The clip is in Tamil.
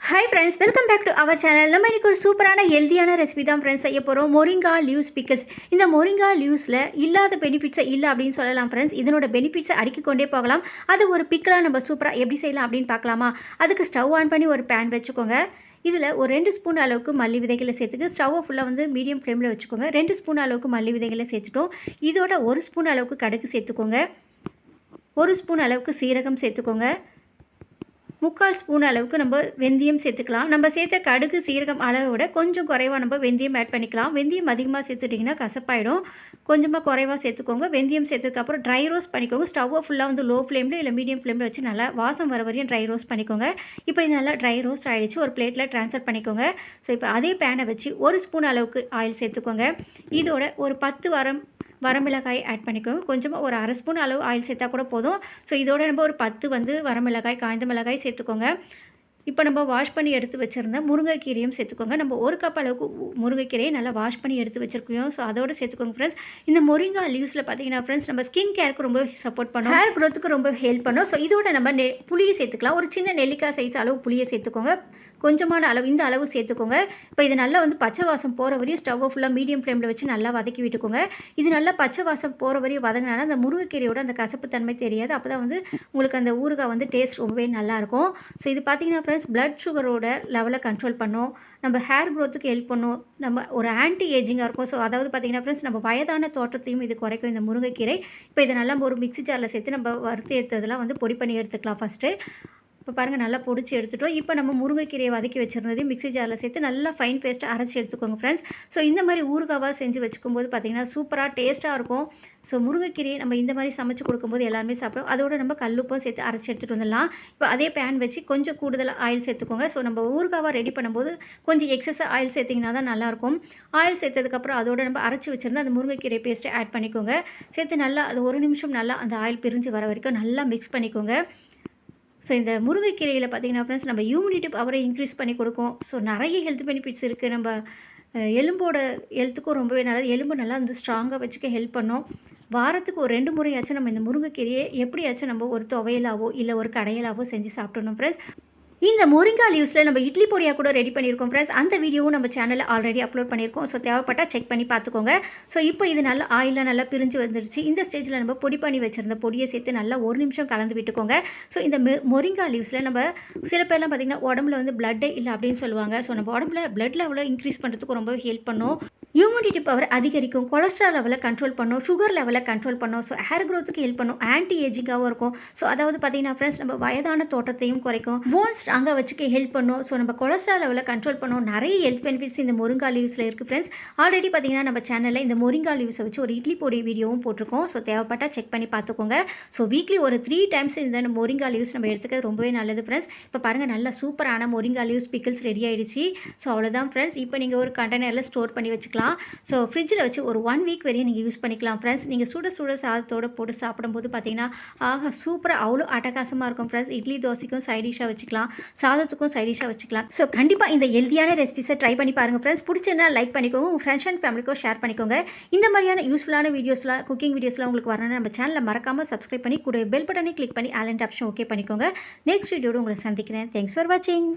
Hi friends, welcome back to our channel. நம்ம இன்றைக்கி ஒரு சூப்பரான ஹெல்த்தியான ரெசிபி தான் ஃப்ரெண்ட்ஸ் செய்ய போகிறோம். Moringa leaves pickles. இந்த மொரிங்கா லீவ்ஸில் இல்லாத பெனிஃபிட்ஸை இல்லை அப்படின்னு சொல்லலாம் ஃப்ரெண்ட்ஸ். இதனோட பெனிஃபிட்ஸை அடுக்கிக்கொண்டே போகலாம். அது ஒரு பிக்கிளாக நம்ம சூப்பராக எப்படி செய்யலாம் அப்படின்னு பார்க்கலாமா? அதுக்கு ஸ்டவ் ஆன் பண்ணி ஒரு பேன் வச்சுக்கோங்க. இதில் ஒரு 2 ஸ்பூன் அளவுக்கு மல்லி விதைகளை சேர்த்துக்கு ஸ்டவ்வை ஃபுல்லாக வந்து மீடியம் ஃப்ளேமில் வச்சுக்கோங்க. 2 ஸ்பூன் அளவுக்கு மல்லி விதைகளை சேர்த்துட்டோம். இதோட 1 ஸ்பூன் அளவுக்கு கடுகு சேர்த்துக்கோங்க. 1 ஸ்பூன் அளவுக்கு சீரகம் சேர்த்துக்கோங்க. 3/4 ஸ்பூன் அளவுக்கு நம்ம வெந்தயம் சேர்த்துக்கலாம். நம்ம சேர்த்த கடுகு சீரகம் அளவை விட கொஞ்சம் குறைவாக நம்ம வெந்தயம் ஆட் பண்ணிக்கலாம். வெந்தயம் அதிகமாக சேர்த்துட்டிங்கன்னா கசப்பாயிடும். கொஞ்சமாக குறைவாக சேர்த்துக்கோங்க. வெந்தயம் சேர்த்ததுக்கப்புறம் ட்ரை ரோஸ்ட் பண்ணிக்கோங்க. ஸ்டவ்வை ஃபுல்லாக வந்து லோ ஃப்ளேமில் இல்லை மீடியம் ஃப்ளேமில் வச்சு நல்லா வாசம் வர வரையும் ட்ரை ரோஸ்ட் பண்ணிக்கோங்க. இப்போ இது நல்லா ட்ரை ரோஸ்ட் ஆகிடுச்சு. ஒரு பிளேட்டில் ட்ரான்ஸ்ஃபர் பண்ணிக்கோங்க. ஸோ இப்போ அதே பேனை வச்சு 1 ஸ்பூன் அளவுக்கு ஆயில் சேர்த்துக்கோங்க. இதோட ஒரு 10 வரமிளகாய் ஆட் பண்ணிக்கோங்க. கொஞ்சமாக ஒரு 1/2 ஸ்பூன் அளவு ஆயில் சேர்த்தா கூட போதும். ஸோ இதோட நம்ம ஒரு 10 வரமிளகாய், காய்ந்த மிளகாய் சேர்த்துக்கோங்க. இப்போ நம்ம வாஷ் பண்ணி எடுத்து வச்சுருந்த முருங்கைக்கீரையும் சேர்த்துக்கோங்க. நம்ம 1 கப் அளவுக்கு முருங்கைக்கீரையை நல்லா வாஷ் பண்ணி எடுத்து வச்சுருக்கோம். ஸோ அதோடு சேர்த்துக்கோங்க ஃப்ரெண்ட்ஸ். இந்த மொரிங்கா லீவ்ஸில் பார்த்தீங்கன்னா ஃப்ரெண்ட்ஸ், நம்ம ஸ்கின் கேருக்கு ரொம்ப சப்போர்ட் பண்ணும், ஹேர் க்ரோத்துக்கு ரொம்ப ஹெல்ப் பண்ணும். ஸோ இதோட நம்ம புளியை சேர்த்துக்கலாம். ஒரு சின்ன நெல்லிக்காய் சைஸ் அளவு புளியை சேர்த்துக்கோங்க. கொஞ்சமான அளவு இந்த அளவு சேர்த்துக்கோங்க. இப்போ இது நல்லா வந்து பச்சை வாசம் போகிற வரையும் ஸ்டவ்வை ஃபுல்லாக மீடியம் ஃப்ளேமில் வச்சு நல்லா வதக்கி விட்டுக்கோங்க. இது நல்லா பச்சை வாசம் போகிற வரையும் வதங்கினா அந்த முருங்கைக்கீரையோட அந்த கசப்பு தன்மை தெரியாது. அப்போ தான் வந்து உங்களுக்கு அந்த ஊறுகாய் வந்து டேஸ்ட் ரொம்பவே நல்லாயிருக்கும். ஸோ இது பார்த்தீங்கன்னா ஃப்ரெண்ட்ஸ், பிளட் சுகரோட லெவலை கண்ட்ரோல் பண்ணும், நம்ம ஹேர் க்ரோத்துக்கு ஹெல்ப் பண்ணும், நம்ம ஒரு ஆன்டி ஏஜிங்காக இருக்கும். ஸோ அதாவது பார்த்தீங்கன்னா ஃப்ரெண்ட்ஸ், நம்ம வயதான தோற்றத்தையும் இது குறைக்கும் இந்த முருங்கைக்கீரை. இப்போ இதை நல்லா ஒரு மிக்ஸி ஜாரில் சேர்த்து நம்ம வறுத்து எடுத்ததெல்லாம் வந்து பொடி பண்ணி எடுத்துக்கலாம் ஃபஸ்ட்டு. இப்போ பாருங்கள், நல்லா பொடிச்சு எடுத்துட்டோம். இப்போ நம்ம முருங்கைக்கீரையை வதக்கி வச்சுருந்ததையும் மிக்ஸி ஜாரில் சேர்த்து நல்லா ஃபைன் பேஸ்ட்டாக அரைச்சி எடுத்துக்கோங்க ஃப்ரெண்ட்ஸ். ஸோ இந்த மாதிரி ஊறுகாவாக செஞ்சு வச்சுக்கும்போது பார்த்திங்கன்னா சூப்பராக டேஸ்ட்டாக இருக்கும். ஸோ முருங்கைக்கீரையை நம்ம இந்த மாதிரி சமைச்சு கொடுக்கும்போது எல்லாருமே சாப்பிடும். அதோடு நம்ம கல்லுப்பும் சேர்த்து அரைச்சி எடுத்துகிட்டு வந்துடலாம். இப்போ அதே பேன் வச்சு கொஞ்சம் கூடுதலாக ஆயில் சேர்த்துக்கோங்க. ஸோ நம்ம ஊறுகாவாக ரெடி பண்ணும்போது கொஞ்சம் எக்ஸஸாக ஆயில் சேர்த்திங்கன்னா தான் நல்லாயிருக்கும். ஆயில் சேர்த்ததுக்கப்புறம் அதோடு நம்ம அரைச்சி வச்சுருந்தா அந்த முருங்கைக்கீரை பேஸ்ட்டை ஆட் பண்ணிக்கோங்க. சேர்த்து நல்லா அது 1 நிமிஷம் நல்லா அந்த ஆயில் பிரிஞ்சு வர வரைக்கும் நல்லா மிக்ஸ் பண்ணிக்கோங்க. ஸோ இந்த முருங்கைக்கீரையில் பார்த்திங்கன்னா ஃப்ரெண்ட்ஸ், நம்ம இம்யூனிட்டி பவரை இன்க்ரீஸ் பண்ணி கொடுக்கும். ஸோ நிறைய ஹெல்த் பெனிஃபிட்ஸ் இருக்குது. நம்ம எலும்போட ஹெல்த்துக்கும் ரொம்பவே நல்லது. எலும்பு நல்லா வந்து ஸ்ட்ராங்காக வச்சுக்க ஹெல்ப் பண்ணும். வாரத்துக்கு ஒரு 2 முறையாச்சும் நம்ம இந்த முருங்கைக்கீரையை எப்படியாச்சும் நம்ம ஒரு துவையலாவோ இல்லை ஒரு கடையலாவோ செஞ்சு சாப்பிட்டணும் ஃப்ரெண்ட்ஸ். இந்த மொரிங்கா லீவ்ஸில் நம்ம இட்லி பொடியாக கூட ரெடி பண்ணியிருக்கோம் ஃப்ரெண்ட்ஸ். அந்த வீடியோவும் நம்ம சேனலில் ஆல்ரெடி அப்லோட் பண்ணியிருக்கோம். ஸோ தேவைப்பட்டால் செக் பண்ணி பார்த்துக்கோங்க. ஸோ இப்போ இது நல்லா ஆயிலாக நல்லா பிரிஞ்சு வந்துடுச்சு. இந்த ஸ்டேஜில் நம்ம பொடி பண்ணி வச்சுருந்த பொடியை சேர்த்து நல்லா 1 நிமிஷம் கலந்து விட்டுக்கோங்க. ஸோ இந்த மொரிங்கா லீவ்ஸில் நம்ம சில பேர்லாம் பார்த்திங்கன்னா உடம்புல வந்து பிளட்டே இல்லை அப்படின்னு சொல்லுவாங்க. ஸோ நம்ம உடம்புல பிளட் லெவலை இன்க்ரீஸ் பண்ணுறதுக்கு ரொம்ப ஹெல்ப் பண்ணும். இம்யூனிட்டி பவர் அதிகரிக்கும், கொலஸ்ட்ரால் லெவலை கண்ட்ரோல் பண்ணும், சுகர் லெவலை கண்ட்ரோல் பண்ணும். ஸோ ஹேர் க்ரோத்துக்கு ஹெல்ப் பண்ணும், ஆன்டி ஏஜிங்காகவும் இருக்கும். ஸோ அதாவது பார்த்தீங்கன்னா ஃப்ரெண்ட்ஸ், நம்ம வயதான தோற்றத்தையும் குறைக்கும், போன் ஸ்ட்ராங்காக வச்சுக்க ஹெல்ப் பண்ணும். ஸோ நம்ம கொலஸ்ட்ரால் லெவலை கண்ட்ரோல் பண்ணும். நிறைய ஹெல்த் பெனிஃபிட்ஸ் இந்த மொரிங்கா லீவ்ஸில் இருக்குது ஃப்ரெண்ட்ஸ். ஆல்ரெடி பார்த்தீங்கன்னா நம்ம சேனலில் இந்த மொரிங்கா லீவ்ஸை வச்சு ஒரு இட்லி பொடி வீடியோவும் போட்டிருக்கோம். ஸோ தேவைப்பட்டால் செக் பண்ணி பார்த்துக்கோங்க. ஸோ வீக்லி ஒரு 3 டைம்ஸ் இந்த மொரிங்கா லீவ்ஸ் நம்ம எடுத்துக்கிறது ரொம்பவே நல்லது ஃப்ரெண்ட்ஸ். இப்போ பாருங்கள், நல்ல சூப்பரான மொரிங்கா லீவ்ஸ் பிக்கிள்ஸ் ரெடி ஆகிடுச்சு. ஸோ அவ்வளோதான் ஃப்ரெண்ட்ஸ். இப்போ நீங்கள் ஒரு கண்டெய்னரில் ஸ்டோர் பண்ணி வச்சுக்கலாம். ஸோ ஃப்ரிட்ஜில் வச்சு ஒரு 1 வீக் வரையும் நீங்கள் யூஸ் பண்ணிக்கலாம் ஃப்ரெண்ட்ஸ். நீங்கள் சுட சாதத்தோடு போட்டு சாப்பிடும்போது பார்த்தீங்கன்னா சூப்பராக அவ்வளோ அட்டகாசமாக இருக்கும் ஃப்ரெண்ட்ஸ். இட்லி தோசைக்கும் சைடிஷாக வச்சுக்கலாம், சாதத்துக்கும் சைடிஷாக வச்சுக்கலாம். ஸோ கண்டிப்பாக இந்த ஹெல்த்தியான ரெசிபிஸை ட்ரை பண்ணி பாருங்கள் ஃப்ரெண்ட்ஸ். பிடிச்சிருந்தா லைக் பண்ணிக்கோங்க, உங்கள் ஃப்ரெண்ட்ஸ் அண்ட் ஃபேமிலிக்கும் ஷேர் பண்ணிக்கோங்க. இந்த மாதிரியான யூஸ்ஃபுல்லான வீடியோஸ்லாம், குக்கிங் வீடியோஸ்லாம் உங்களுக்கு வரணும்னா நம்ம சேனலில் மறக்காமல் சப்ஸ்கிரைப் பண்ணி கூட பெல் பட்டனை கிளிக் பண்ணி ஆல் அண்ட் ஆப்ஷன் ஓகே பண்ணிக்கோங்க. நெக்ஸ்ட் வீடியோடு உங்களை சந்திக்கிறேன். தேங்க்ஸ் ஃபார் வாட்சிங்.